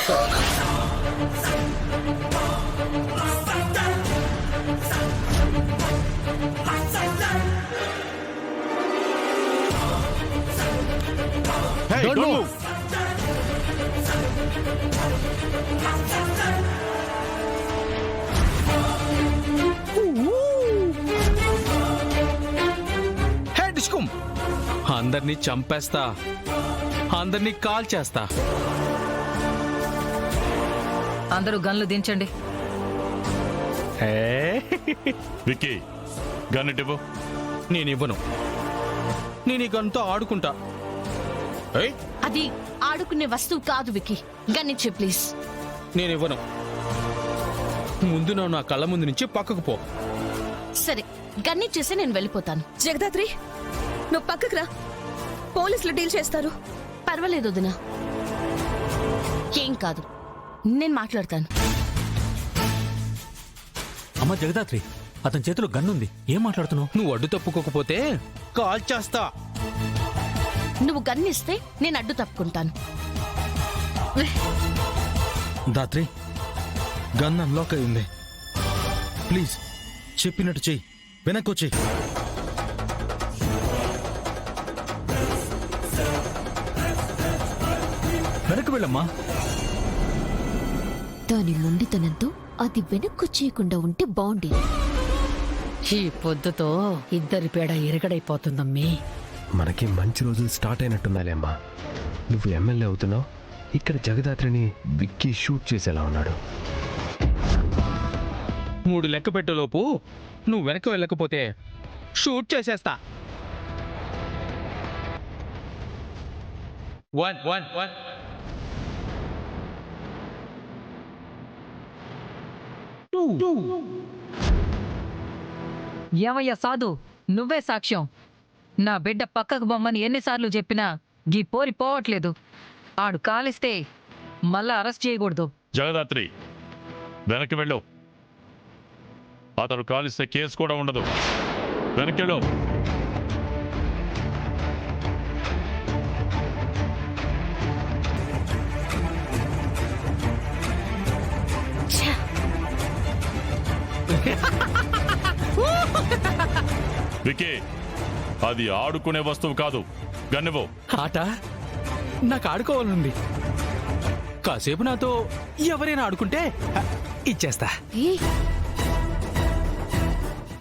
Hey, don't move. హే డిస్కుమ్, అందరినీ చంపేస్తా, అందరినీ కాల్ చేస్తా. అందరూ గన్లు దించండి. విక్కీ, గన్ ఇవ్వు. నేనివ్వను. నేను ఈ గన్తో ఆడుకుంటా. అది ఆడుకునే వస్తువు కాదు విక్కీ. గన్నిచ్చే ప్లీజ్. నేనివ్వను. ముందు నువ్వు నా కళ్ళ ముందు నుంచి పక్కకు పో. సరే, గన్నిచ్చేసి నేను వెళ్ళిపోతాను. జగదాత్రి, నువ్వు పక్కకు రా, పోలీసులు డీల్ చేస్తారు. పర్వాలేదు వదినా, ఏం కాదు, నేను మాట్లాడతాను. అమ్మ జగదాత్రి, అతని చేతిలో గన్నుంది, ఏం మాట్లాడుతున్నావు? నువ్వు అడ్డు తప్పుకోకపోతే కాల్ చేస్తా. నువ్వు గన్నిస్తే నేను అడ్డు తప్పుకుంటాను. దాత్రి, గన్ అన్లాక్ అయి ఉంది. ప్లీజ్ చెప్పినట్టు చెయ్యి, వెనక్కి వచ్చేయి. వెనక్కి వెళ్ళమ్మా. దాని మొండితనంతో అది వెనక్కొచ్చేయకుండా ఉంటే బాగుండి. ఈ పొద్దుతో ఇద్దరి పేడ ఎరగడైపోతుందమ్మీ. మనకి మంచి రోజులు స్టార్ట్ అయినట్టుందాలే అమ్మా. నువ్వు ఎమ్మెల్యే అవుతున్నావు, ఇక్కడ జగదాత్రిని విక్కీ షూట్ చేసేలా ఉన్నాడు. 3 లెక్క పెట్టేలోపు నువ్వు వెనక్కి వెళ్ళకపోతే షూట్ చేసేస్తా. 1 1 1 2 ఏమయ్యా సాధు, నువ్వే సాక్ష్యం. నా బిడ్డ పక్కకు బొమ్మని ఎన్నిసార్లు చెప్పినా గీ పోరి పోవట్లేదు. ఆడు కాలిస్తే మళ్ళా అరెస్ట్ చేయకూడదు. జగదాత్రి, వెనక్కి వెళ్ళు. అతను కాలిస్తే కేసు కూడా ఉండదు. వెనక్కి వెళ్ళు. విక్కీ, అది ఆడుకునే వస్తువు కాదు. గన్నివ్వు. ఆట నాకు ఆడుకోవాలనుంది. కాసేపు నాతో ఎవరైనా ఆడుకుంటే ఇచ్చేస్తా. ఏ